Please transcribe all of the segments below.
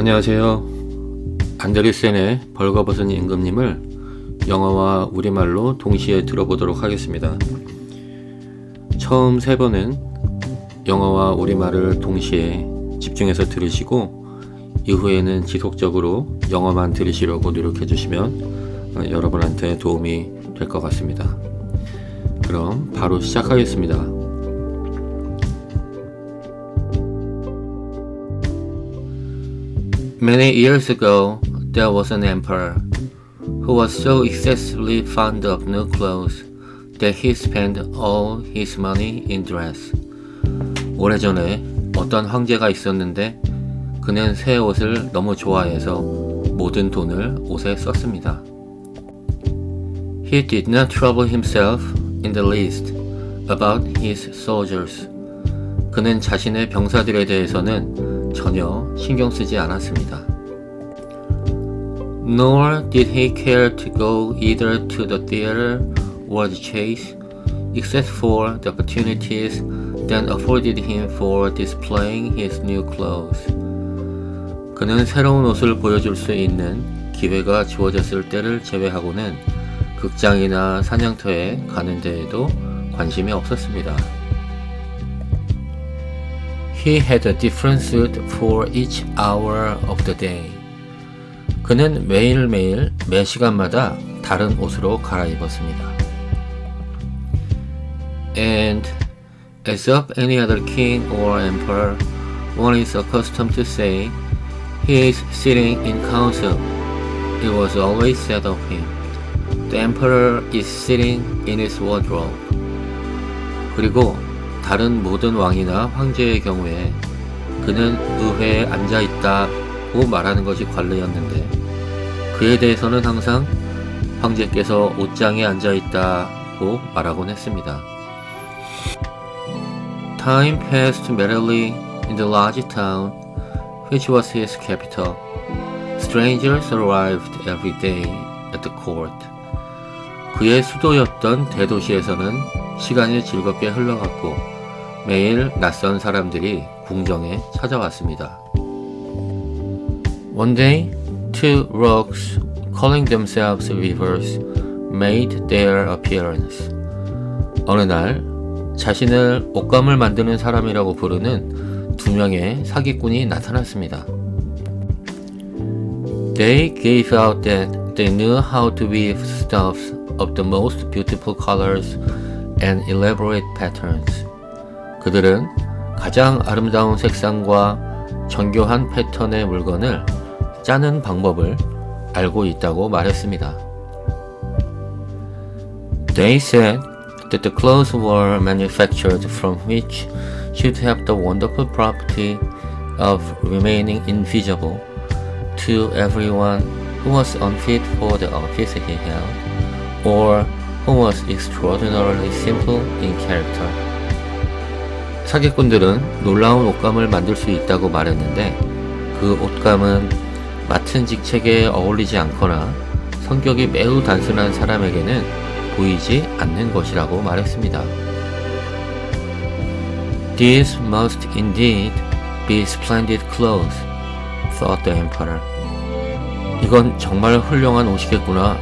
안녕하세요. 안데르센의 벌거벗은 임금님을 영어와 우리말로 동시에 들어보도록 하겠습니다. 처음 3번은 영어와 우리말을 동시에 집중해서 들으시고 이후에는 지속적으로 영어만 들으시려고 노력해 주시면 여러분한테 도움이 될 것 같습니다. 그럼 바로 시작하겠습니다. Many years ago, there was an emperor who was so excessively fond of new clothes that he spent all his money in dress. 오래전에 어떤 황제가 있었는데 그는 새 옷을 너무 좋아해서 모든 돈을 옷에 썼습니다. He did not trouble himself in the least about his soldiers. 그는 자신의 병사들에 대해서는 전혀 신경 쓰지 않았습니다. Nor did he care to go either to the theater or the chase, except for the opportunities that afforded him for displaying his new clothes. 그는 새로운 옷을 보여줄 수 있는 기회가 주어졌을 때를 제외하고는 극장이나 사냥터에 가는 데에도 관심이 없었습니다. He had a different suit for each hour of the day. 그는 매일매일 매 시간마다 다른 옷으로 갈아입었습니다. And as of any other king or emperor, one is accustomed to say, he is sitting in council. It was always said of him, the emperor is sitting in his wardrobe. 그리고 다른 모든 왕이나 황제의 경우에 그는 의회에 앉아있다고 말하는 것이 관례였는데 그에 대해서는 항상 황제께서 옷장에 앉아있다고 말하곤 했습니다. Time passed merrily in the large town, which was his capital. Strangers arrived every day at the court. 그의 수도였던 대도시에서는 시간이 즐겁게 흘러갔고 매일 낯선 사람들이 궁정에 찾아왔습니다. One day, two rogues calling themselves weavers made their appearance. 어느 날 자신을 옷감을 만드는 사람이라고 부르는 2명의 사기꾼이 나타났습니다. They gave out that they knew how to weave stuffs of the most beautiful colors and elaborate patterns. 그들은 가장 아름다운 색상과 정교한 패턴의 물건을 짜는 방법을 알고 있다고 말했습니다. They said that the clothes were manufactured from which should have the wonderful property of remaining invisible to everyone who was unfit for the office he held, or who was extraordinarily simple in character. 사기꾼들은 놀라운 옷감을 만들 수 있다고 말했는데 그 옷감은 맡은 직책에 어울리지 않거나 성격이 매우 단순한 사람에게는 보이지 않는 것이라고 말했습니다. These must indeed be splendid clothes, thought the emperor. 이건 정말 훌륭한 옷이겠구나,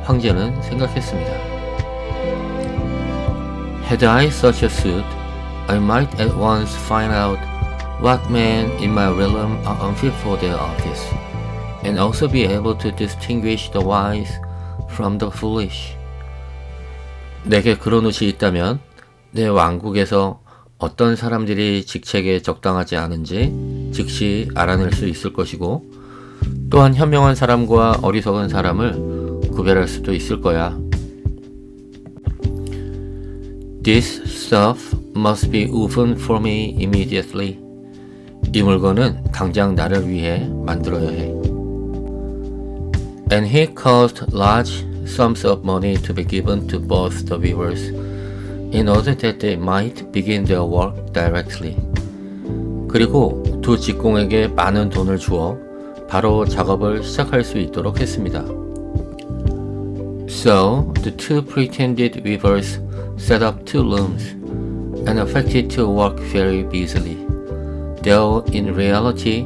황제는 생각했습니다. Had I such a suit, I might at once find out what men in my realm are unfit for their office, and also be able to distinguish the wise from the foolish. 내게 그런 옷이 있다면 내 왕국에서 어떤 사람들이 직책에 적당하지 않은지 즉시 알아낼 수 있을 것이고 또한 현명한 사람과 어리석은 사람을 구별할 수도 있을 거야. This stuff must be woven for me immediately. 이 물건은 당장 나를 위해 만들어야 해. And he caused large sums of money to be given to both the weavers in order that they might begin their work directly. 그리고 두 직공에게 많은 돈을 주어 바로 작업을 시작할 수 있도록 했습니다. So the two pretended weavers set up 2 looms and affected to work very busily, though in reality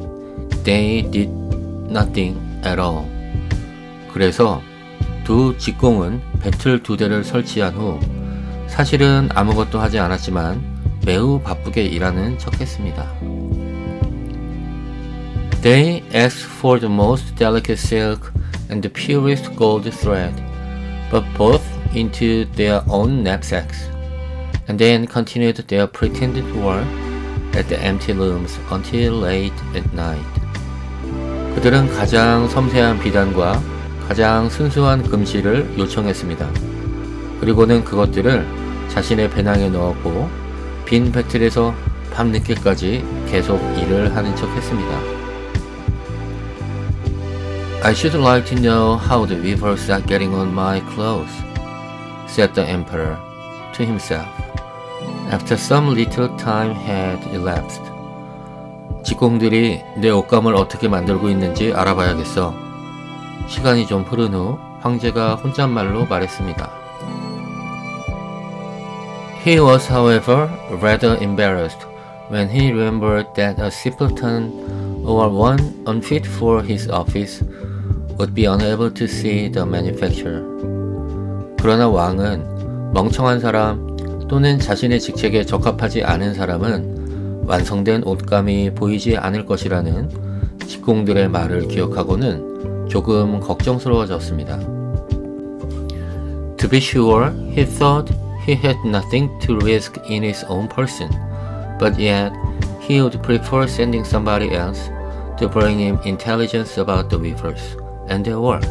they did nothing at all. 그래서 두 직공은 배틀 2대를 설치한 후 사실은 아무것도 하지 않았지만 매우 바쁘게 일하는 척했습니다. They asked for the most delicate silk and the purest gold thread, but both into their own knapsacks, and then continued their pretended work at the empty looms until late at night. 그들은 가장 섬세한 비단과 가장 순수한 금실을 요청했습니다. 그리고는 그것들을 자신의 배낭에 넣었고 빈 배틀에서 밤늦게까지 계속 일을 하는 척 했습니다. I should like to know how the weavers are getting on my clothes, said the emperor to himself, after some little time had elapsed. 직공들이 내 옷감을 어떻게 만들고 있는지 알아봐야겠어. 시간이 좀 흐른 후 황제가 혼잣말로 말했습니다. He was, however, rather embarrassed when he remembered that a simpleton or one unfit for his office would be unable to see the manufacture. 그러나 왕은 멍청한 사람 또는 자신의 직책에 적합하지 않은 사람은 완성된 옷감이 보이지 않을 것이라는 직공들의 말을 기억하고는 조금 걱정스러워졌습니다. To be sure, he thought he had nothing to risk in his own person, but yet he would prefer sending somebody else to bring him intelligence about the weavers and their work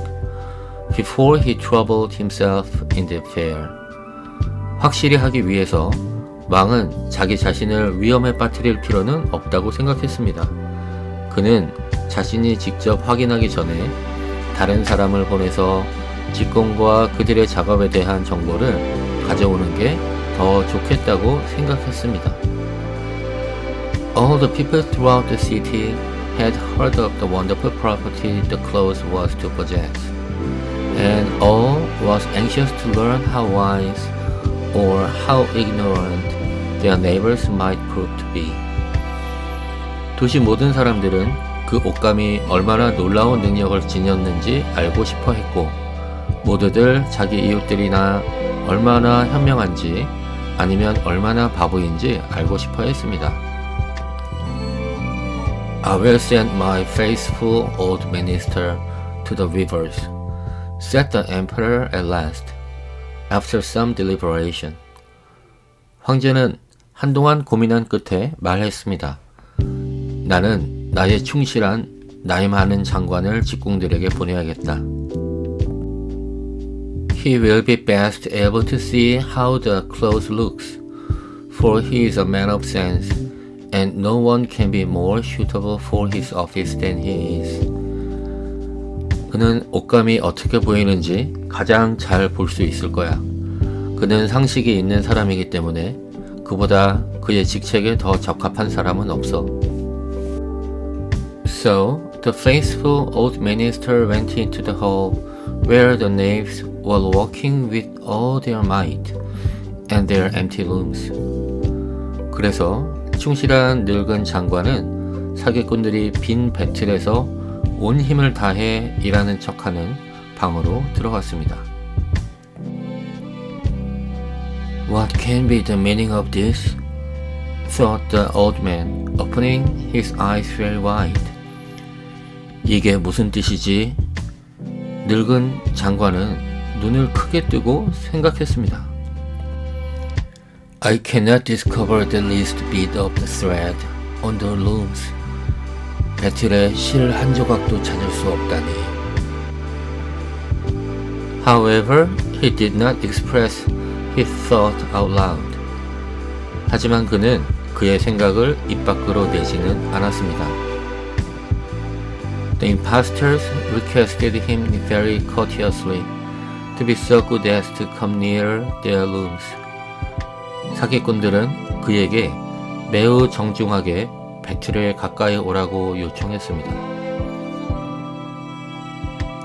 before he troubled himself in the affair. 확실히 하기 위해서 왕은 자기 자신을 위험에 빠뜨릴 필요는 없다고 생각했습니다. 그는 자신이 직접 확인하기 전에 다른 사람을 보내서 직공과 그들의 작업에 대한 정보를 가져오는 게 더 좋겠다고 생각했습니다. All the people throughout the city had heard of the wonderful property the cloth was to possess, and all was anxious to learn how wise or how ignorant their neighbors might prove to be. 도시 모든 사람들은 그 옷감이 얼마나 놀라운 능력을 지녔는지 알고 싶어 했고, 모두들 자기 이웃들이나 얼마나 현명한지 아니면 얼마나 바보인지 알고 싶어 했습니다. I will send my faithful old minister to the weavers, said the emperor at last, after some deliberation. 황제는 한동안 고민한 끝에 말했습니다. 나는 나의 충실한 나이 많은 장관을 직공들에게 보내야겠다. He will be best able to see how the cloth looks, for he is a man of sense, and no one can be more suitable for his office than he is. 그는 옷감이 어떻게 보이는지 가장 잘 볼 수 있을 거야. 그는 상식이 있는 사람이기 때문에 그보다 그의 직책에 더 적합한 사람은 없어. So the faithful old minister went into the hall where the knaves were working with all their might and their empty looms. 그래서 충실한 늙은 장관은 사기꾼들이 빈 배틀에서 온 힘을 다해 일하는 척하는 방으로 들어갔습니다. What can be the meaning of this? thought the old man, opening his eyes very wide. 이게 무슨 뜻이지? 늙은 장관은 눈을 크게 뜨고 생각했습니다. I cannot discover the least bit of the thread on the looms. 배틀에 실 한 조각도 찾을 수 없다니. However, he did not express his thought out loud. 하지만 그는 그의 생각을 입 밖으로 내지는 않았습니다. The impostors requested him very courteously to be so good as to come near their looms. 사기꾼들은 그에게 매우 정중하게 배틀에 가까이 오라고 요청했습니다.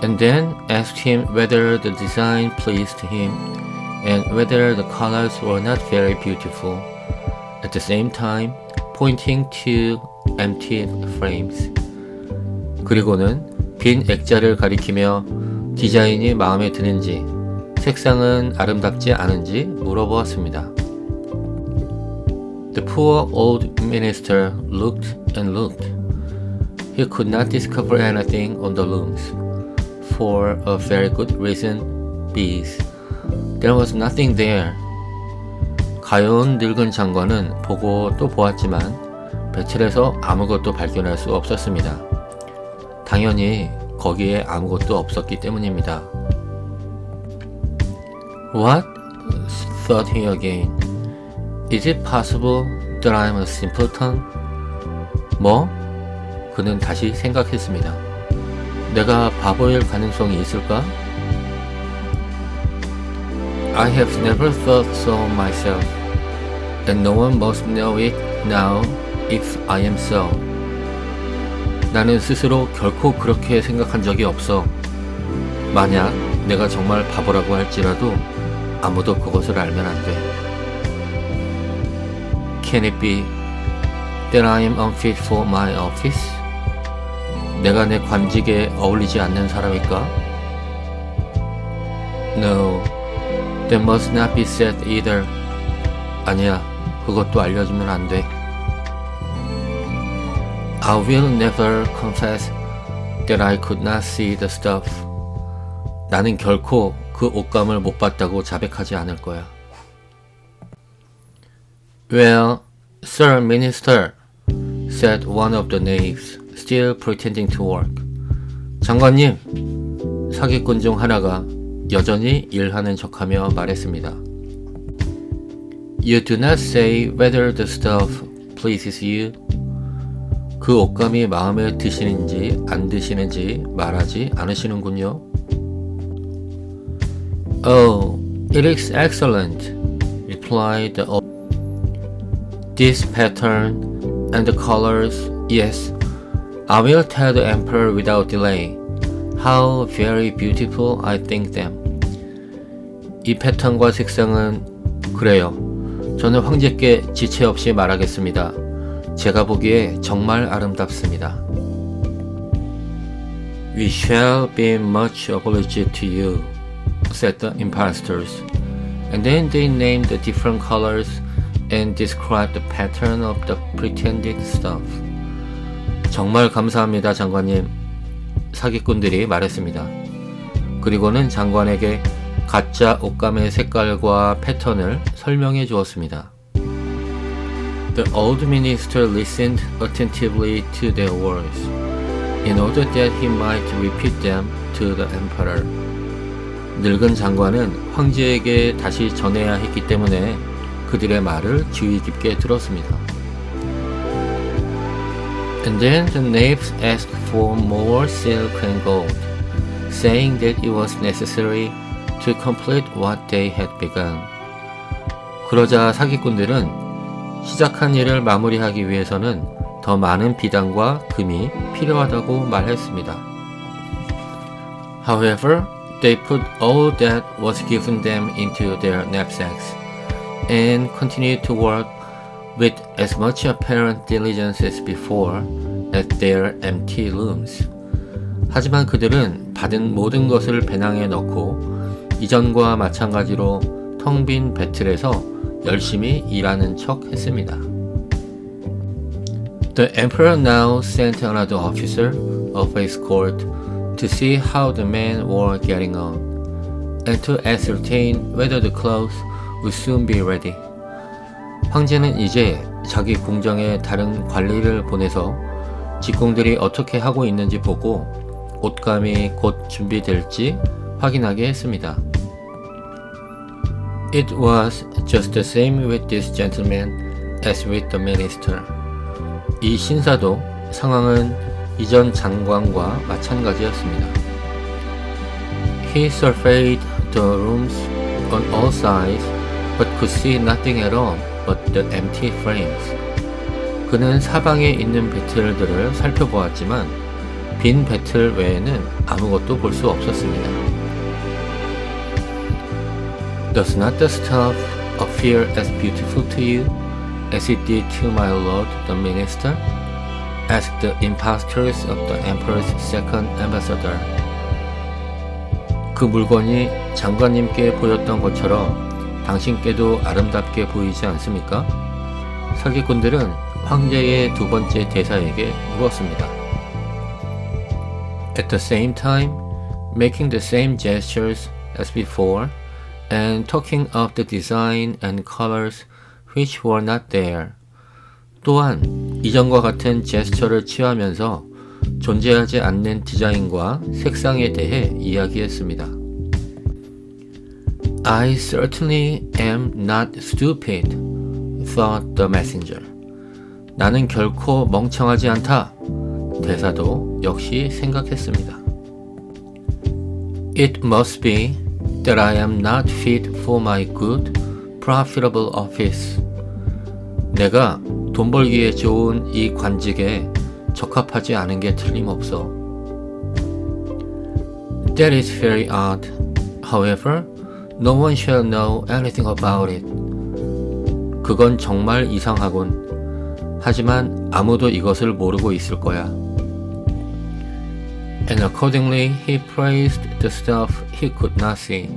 And then asked him whether the design pleased him and whether the colors were not very beautiful, at the same time pointing to empty frames. 그리고는 빈 액자를 가리키며 디자인이 마음에 드는지, 색상은 아름답지 않은지 물어보았습니다. The poor old minister looked and looked. He could not discover anything on the looms. For a very good reason, bees. There was nothing there. 가여운 늙은 장관은 보고 또 보았지만 배틀에서 아무것도 발견할 수 없었습니다. 당연히 거기에 아무것도 없었기 때문입니다. What? thought he again. Is it possible that I'm a simpleton? 뭐? 그는 다시 생각했습니다. 내가 바보일 가능성이 있을까? I have never thought so myself, and no one must know it now if I am so. 나는 스스로 결코 그렇게 생각한 적이 없어. 만약 내가 정말 바보라고 할지라도 아무도 그것을 알면 안 돼. Can it be that I am unfit for my office? 내가 내 관직에 어울리지 않는 사람일까? No, that must not be said either. 아니야, 그것도 알려주면 안 돼. I will never confess that I could not see the stuff. 나는 결코 그 옷감을 못 봤다고 자백하지 않을 거야. Well, Sir Minister, said one of the knaves, still pretending to work. 장관님, 사기꾼 중 하나가 여전히 일하는 척하며 말했습니다. You do not say whether the stuff pleases you. 그 옷감이 마음에 드시는지 안 드시는지 말하지 않으시는군요. Oh, it is excellent, replied the old. This pattern and the colors, yes, I will tell the emperor without delay. How very beautiful I think them. 이 패턴과 색상은 그래요. 저는 황제께 지체 없이 말하겠습니다. 제가 보기에 정말 아름답습니다. We shall be much obliged to you, said the impostors. And then they named the different colors and described the pattern of the pretended stuff. 정말 감사합니다, 장관님. 사기꾼들이 말했습니다. 그리고는 장관에게 가짜 옷감의 색깔과 패턴을 설명해 주었습니다. The old minister listened attentively to their words, in order that he might repeat them to the emperor. 늙은 장관은 황제에게 다시 전해야 했기 때문에 그들의 말을 주의 깊게 들었습니다. And then the knaves asked for more silk and gold, saying that it was necessary to complete what they had begun. 그러자 사기꾼들은 시작한 일을 마무리하기 위해서는 더 많은 비단과 금이 필요하다고 말했습니다. However, they put all that was given them into their knapsacks and continued to work with as much apparent diligence as before at their empty looms. 하지만 그들은 받은 모든 것을 배낭에 넣고 이전과 마찬가지로 텅 빈 배틀에서 열심히 일하는 척 했습니다. The emperor now sent another officer of his court to see how the men were getting on, and to ascertain whether the clothes would soon be ready. 황제는 이제 자기 궁정에 다른 관리를 보내서 직공들이 어떻게 하고 있는지 보고 옷감이 곧 준비될지 확인하게 했습니다. It was just the same with this gentleman as with the minister. 이 신사도 상황은 이전 장관과 마찬가지였습니다. He surveyed the rooms on all sides, but could see nothing at all but the empty frames. 그는 사방에 있는 배틀들을 살펴보았지만 빈 배틀 외에는 아무것도 볼 수 없었습니다. Does not the stuff appear as beautiful to you as it did to my lord the minister? asked the impostors of the emperor's second ambassador. 그 물건이 장관님께 보였던 것처럼 당신께도 아름답게 보이지 않습니까? 사기꾼들은 황제의 두 번째 대사에게 물었습니다. At the same time, making the same gestures as before, and talking of the design and colors which were not there. 또한 이전과 같은 제스처를 취하면서 존재하지 않는 디자인과 색상에 대해 이야기했습니다. I certainly am not stupid, thought the messenger. 나는 결코 멍청하지 않다. 대사도 역시 생각했습니다. It must be that I am not fit for my good, profitable office. 내가 돈 벌기에 좋은 이 관직에 적합하지 않은 게 틀림없어. That is very odd. However, no one shall know anything about it. 그건 정말 이상하군. 하지만 아무도 이것을 모르고 있을 거야. And accordingly, he praised the stuff he could not see,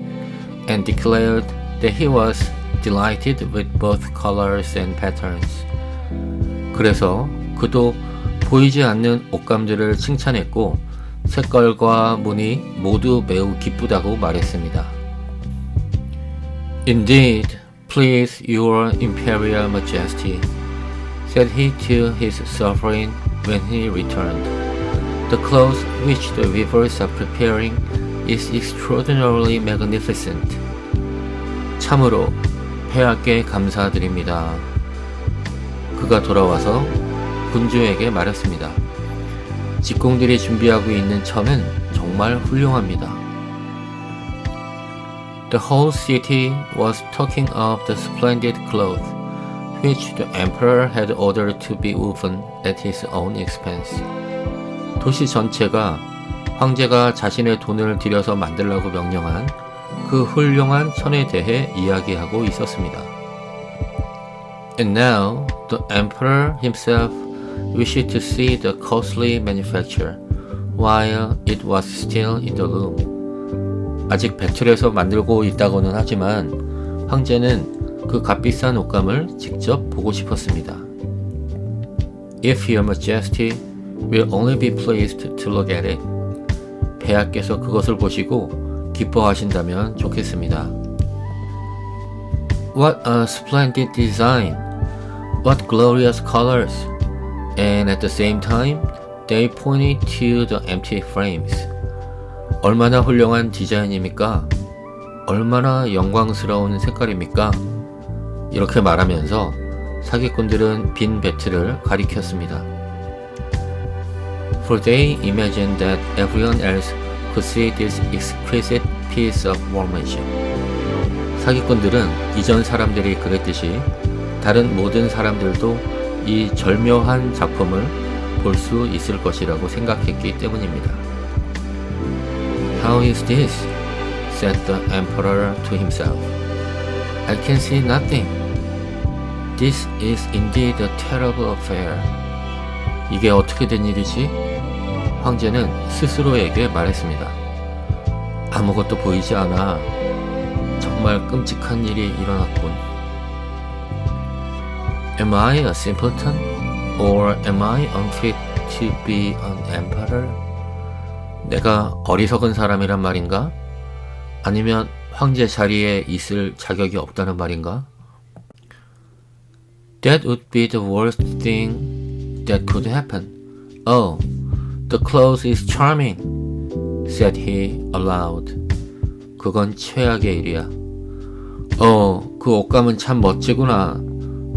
and declared that he was delighted with both colors and patterns. 그래서 그도 보이지 않는 옷감들을 칭찬했고 색깔과 무늬 모두 매우 기쁘다고 말했습니다. Indeed, please your imperial majesty, said he to his sovereign when he returned. The cloth which the weavers are preparing is extraordinarily magnificent. 참으로 폐하께 감사드립니다. 그가 돌아와서 군주에게 말했습니다. 직공들이 준비하고 있는 천은 정말 훌륭합니다. The whole city was talking of the splendid cloth which the emperor had ordered to be woven at his own expense. 도시 전체가 황제가 자신의 돈을 들여서 만들라고 명령한 그 훌륭한 천에 대해 이야기하고 있었습니다. And now the emperor himself wished to see the costly manufacture while it was still in the loom. 아직 배틀에서 만들고 있다고는 하지만 황제는 그 값비싼 옷감을 직접 보고 싶었습니다. If your majesty will only be pleased to look at it. 폐하께서 그것을 보시고 기뻐하신다면 좋겠습니다. What a splendid design! What glorious colors! And at the same time, they pointed to the empty frames. 얼마나 훌륭한 디자인입니까? 얼마나 영광스러운 색깔입니까? 이렇게 말하면서 사기꾼들은 빈 배틀을 가리켰습니다. For they imagined that everyone else could see this exquisite piece of workmanship. 사기꾼들은 이전 사람들이 그랬듯이 다른 모든 사람들도 이 절묘한 작품을 볼 수 있을 것이라고 생각했기 때문입니다. How is this? said the emperor to himself. I can see nothing. This is indeed a terrible affair. 이게 어떻게 된 일이지? 황제는 스스로에게 말했습니다. 아무것도 보이지 않아. 정말 끔찍한 일이 일어났군. Am I a simpleton? Or am I unfit to be an emperor? 내가 어리석은 사람이란 말인가? 아니면 황제 자리에 있을 자격이 없다는 말인가? That would be the worst thing that could happen. Oh, the clothes is charming, said he aloud. 그건 최악의 일이야. 그 옷감은 참 멋지구나.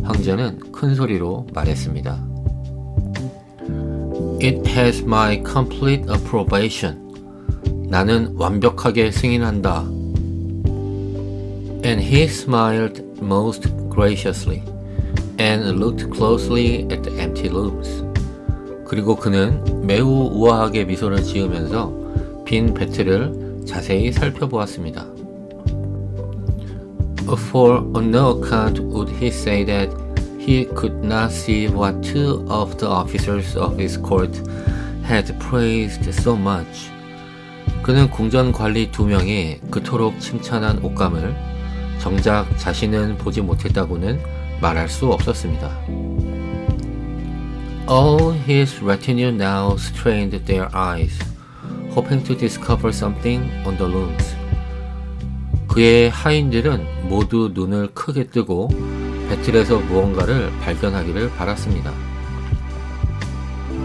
황제는 큰 소리로 말했습니다. It has my complete approbation. 나는 완벽하게 승인한다. And he smiled most graciously and looked closely at the empty looms. 그리고 그는 매우 우아하게 미소를 지으면서 빈 배틀을 자세히 살펴보았습니다. For on no account would he say that he he could not see what two of the officers of his court had praised so much. 그는 궁전 관리 2명이 그토록 칭찬한 옷감을 정작 자신은 보지 못했다고는 말할 수 없었습니다. All his retinue now strained their eyes, hoping to discover something on the looms. 그의 하인들은 모두 눈을 크게 뜨고 배틀에서 무언가를 발견하기를 바랐습니다.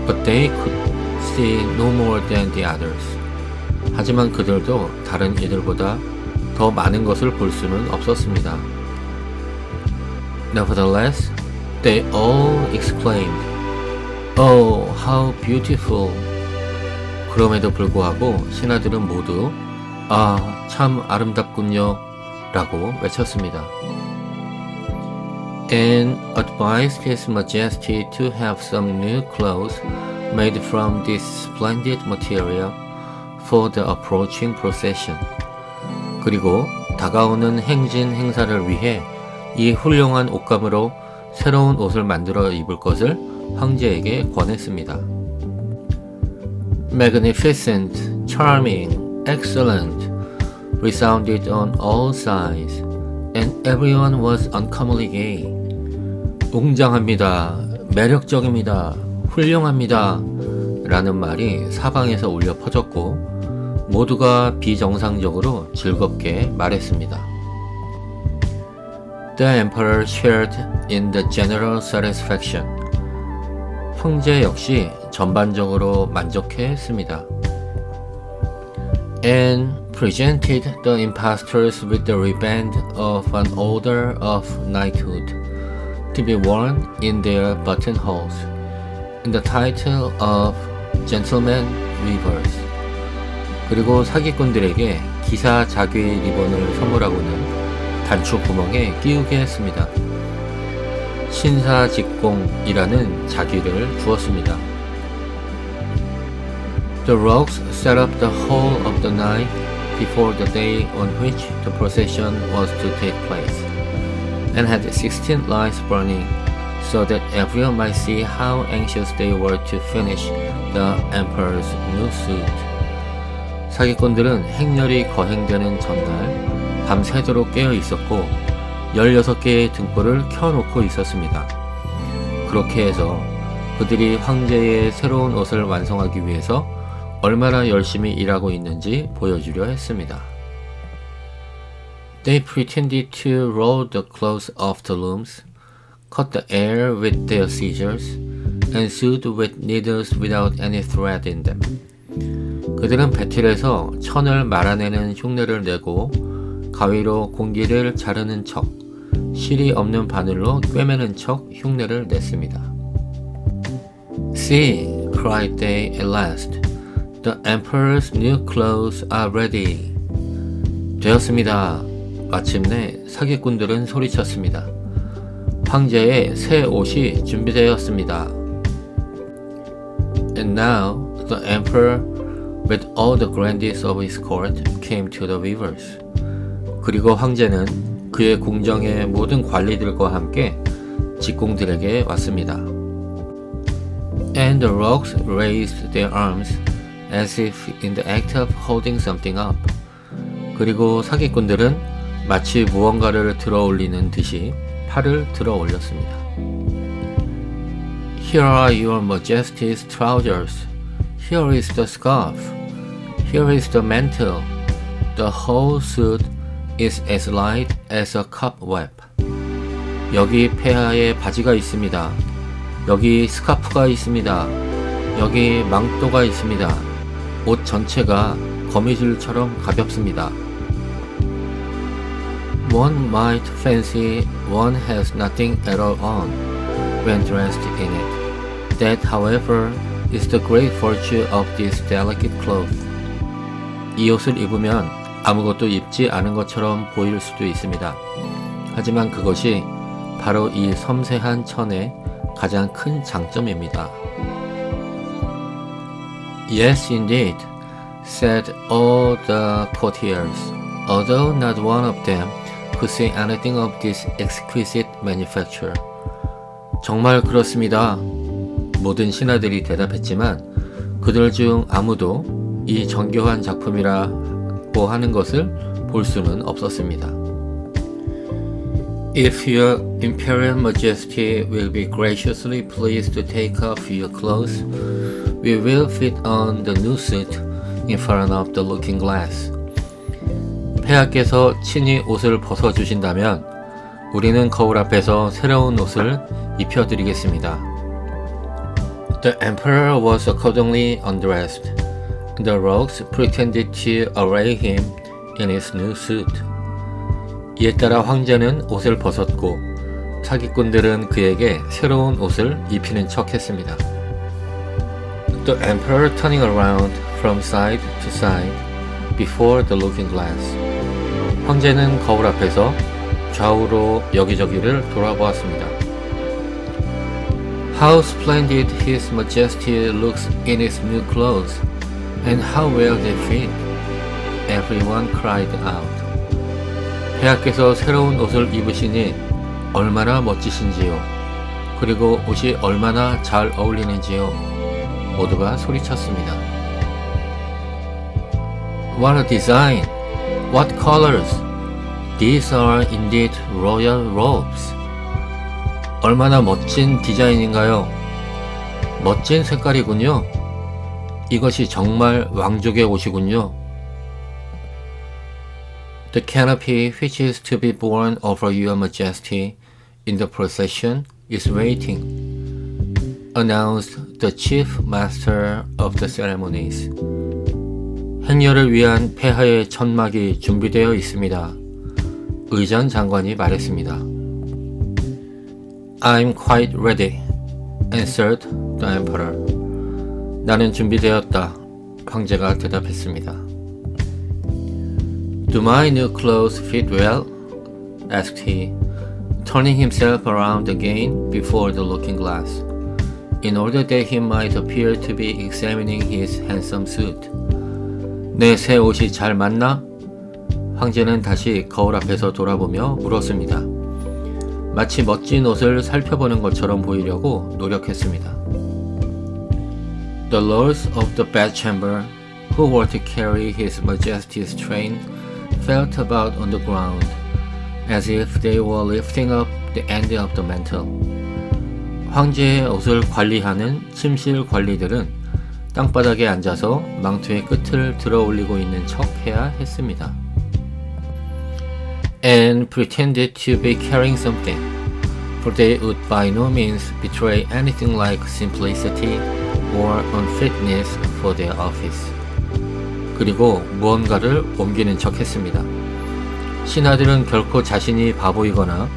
But they could see no more than the others. 하지만 그들도 다른 이들보다 더 많은 것을 볼 수는 없었습니다. Nevertheless, they all exclaimed, "Oh, how beautiful!" 그럼에도 불구하고 신하들은 모두 "아, 참 아름답군요" 라고 외쳤습니다. And advised His Majesty to have some new clothes made from this splendid material for the approaching procession. 그리고 다가오는 행진 행사를 위해 이 훌륭한 옷감으로 새로운 옷을 만들어 입을 것을 황제에게 권했습니다. Magnificent, charming, excellent resounded on all sides, and everyone was uncommonly gay. 웅장합니다, 매력적입니다, 훌륭합니다 라는 말이 사방에서 울려 퍼졌고 모두가 비정상적으로 즐겁게 말했습니다. The emperor shared in the general satisfaction. 황제 역시 전반적으로 만족해했습니다. And presented the impostors with the riband of an order of knighthood to be worn in their buttonholes, in the title of gentlemen weavers. 그리고 사기꾼들에게 기사 자귀 리본을 선물하고는 단추 구멍에 끼우게 했습니다. 신사직공이라는 자귀를 주었습니다. The rogues set up the whole of the night before the day on which the procession was to take place, and had 16 lights burning, so that everyone might see how anxious they were to finish the emperor's new suit. 사기꾼들은 행렬이 거행되는 전날 밤새도록 깨어 있었고 16개의 등불을 켜놓고 있었습니다. 그렇게 해서 그들이 황제의 새로운 옷을 완성하기 위해서 얼마나 열심히 일하고 있는지 보여주려 했습니다. They pretended to roll the clothes off the looms, cut the air with their scissors, and sewed with needles without any thread in them. 그들은 배틀에서 천을 말아내는 흉내를 내고 가위로 공기를 자르는 척, 실이 없는 바늘로 꿰매는 척 흉내를 냈습니다. See, cried they at last, the emperor's new clothes are ready. 되었습니다. 마침내 사기꾼들은 소리쳤습니다. 황제의 새 옷이 준비되었습니다. And now the emperor, with all the grandees of his court, came to the weavers. 그리고 황제는 그의 궁정의 모든 관리들과 함께 직공들에게 왔습니다. And the rogues raised their arms as if in the act of holding something up. 그리고 사기꾼들은 마치 무언가를 들어 올리는 듯이 팔을 들어 올렸습니다. Here are your majesty's trousers. Here is the scarf. Here is the mantle. The whole suit is as light as a cobweb. 여기 폐하에 바지가 있습니다. 여기 스카프가 있습니다. 여기 망토가 있습니다. 옷 전체가 거미줄처럼 가볍습니다. One might fancy one has nothing at all on when dressed in it. That, however, is the great virtue of this delicate cloth. 이 옷을 입으면 아무것도 입지 않은 것처럼 보일 수도 있습니다. 하지만 그것이 바로 이 섬세한 천의 가장 큰 장점입니다. Yes, indeed, said all the courtiers, although not one of them could say anything of this exquisite manufacture. 정말 그렇습니다. 모든 신하들이 대답했지만 그들 중 아무도 이 정교한 작품이라고 하는 것을 볼 수는 없었습니다. If your imperial majesty will be graciously pleased to take off your clothes, we will fit on the new suit in front of the looking glass. 폐하께서 친히 옷을 벗어주신다면 우리는 거울 앞에서 새로운 옷을 입혀드리겠습니다. The emperor was accordingly undressed. The rogues pretended to array him in his new suit. 이에 따라 황제는 옷을 벗었고 사기꾼들은 그에게 새로운 옷을 입히는 척했습니다. The emperor turning around from side to side before the looking glass. 황제는 거울 앞에서 좌우로 여기저기를 돌아보았습니다. How splendid his majesty looks in his new clothes, and how well they fit! Everyone cried out. 폐하께서 새로운 옷을 입으시니 얼마나 멋지신지요. 그리고 옷이 얼마나 잘 어울리는지요. 모두가 소리쳤습니다. What a design! What colors! These are indeed royal robes. 얼마나 멋진 디자인인가요? 멋진 색깔이군요. 이것이 정말 왕족의 옷이군요. The canopy which is to be borne over your majesty in the procession is waiting, announced the chief master of the ceremonies. 행렬을 위한 폐하의 천막이 준비되어 있습니다. 의전 장관이 말했습니다. I'm quite ready, answered the emperor. 나는 준비되었다. 황제가 대답했습니다. Do my new clothes fit well? asked he, turning himself around again before the looking glass, in order that he might appear to be examining his handsome suit. 내 새 옷이 잘 맞나? 황제는 다시 거울 앞에서 돌아보며 물었습니다. 마치 멋진 옷을 살펴보는 것처럼 보이려고 노력했습니다. The lords of the bedchamber, who were to carry his majesty's train, felt about on the ground, as if they were lifting up the end of the mantle. 황제의 옷을 관리하는 침실 관리들은 땅바닥에 앉아서 망토의 끝을 들어 올리고 있는 척 해야 했습니다. And pretended to be carrying something, for they would by no means betray anything like simplicity or unfitness for their office. 그리고 무언가를 옮기는 척 했습니다. 신하들은 결코 자신이 바보이거나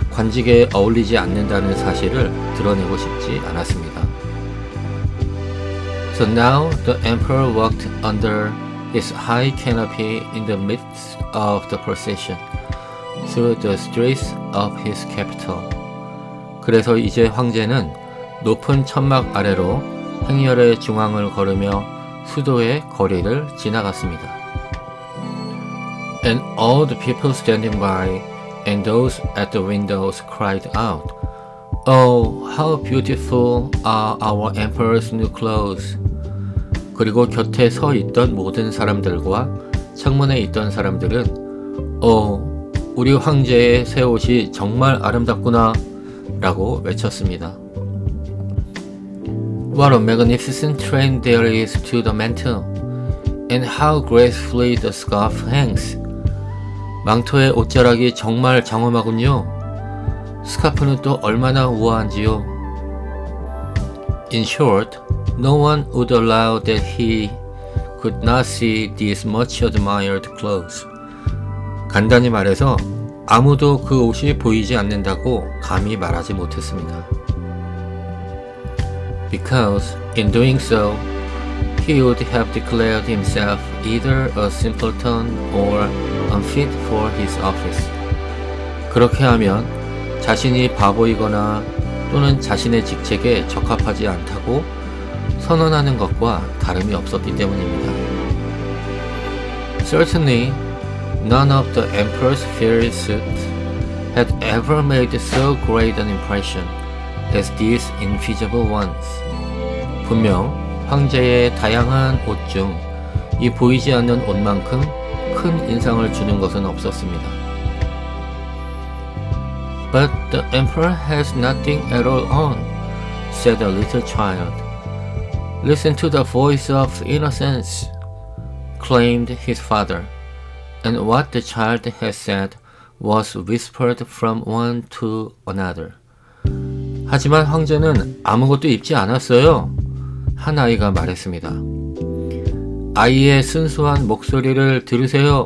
관직에 어울리지 않는다는 사실을 드러내고 싶지 않았습니다. So now the emperor walked under his high canopy in the midst of the procession, through the streets of his capital. 그래서 이제 황제는 높은 천막 아래로 행렬의 중앙을 걸으며 수도의 거리를 지나갔습니다. And all the people standing by and those at the windows cried out, Oh, how beautiful are our emperor's new clothes! 그리고 곁에 서 있던 모든 사람들과 창문에 있던 사람들은 우리 황제의 새 옷이 정말 아름답구나 라고 외쳤습니다. What a magnificent train there is to the mantle, and how gracefully the scarf hangs. 망토의 옷자락이 정말 장엄하군요. 스카프는 또 얼마나 우아한지요. In short, no one would allow that he could not see these much admired clothes. 간단히 말해서 아무도 그 옷이 보이지 않는다고 감히 말하지 못했습니다. Because in doing so, he would have declared himself either a simpleton or unfit for his office. 그렇게 하면 자신이 바보이거나 또는 자신의 직책에 적합하지 않다고 선언하는 것과 다름이 없었기 때문입니다. Certainly, none of the emperor's fiery suits had ever made so great an impression as these invisible ones. 분명 황제의 다양한 옷 중 이 보이지 않는 옷만큼 큰 인상을 주는 것은 없었습니다. But the emperor has nothing at all on, said the little child. Listen to the voice of innocence, claimed his father, and what the child had said was whispered from one to another. 하지만 황제는 아무것도 입지 않았어요. 한 아이가 말했습니다. 아이의 순수한 목소리를 들으세요.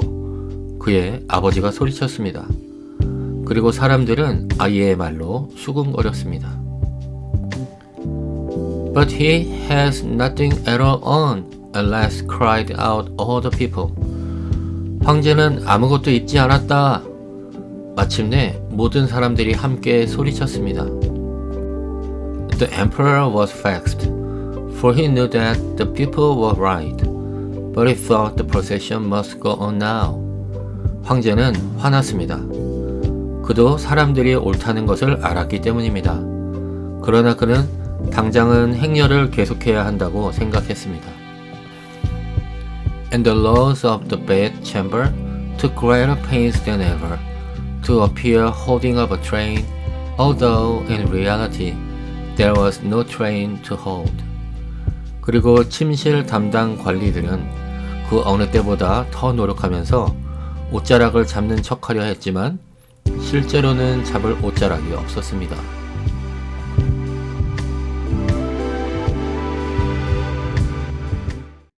그의 아버지가 소리쳤습니다. 그리고 사람들은 아이의 말로 수군거렸습니다. But he has nothing at all on, at last cried out all the people. 황제는 아무것도 입지 않았다. 마침내 모든 사람들이 함께 소리쳤습니다. The emperor was vexed, for he knew that the people were right, but he thought the procession must go on now. 황제는 화났습니다. 그도 사람들이 옳다는 것을 알았기 때문입니다. 그러나 그는 당장은 행렬을 계속해야 한다고 생각했습니다. And the lords of the bedchamber took greater pains than ever to appear holding up a train, although in reality there was no train to hold. 그리고 침실 담당 관리들은 그 어느 때보다 더 노력하면서 옷자락을 잡는 척하려 했지만 실제로는 잡을 옷자락이 없었습니다.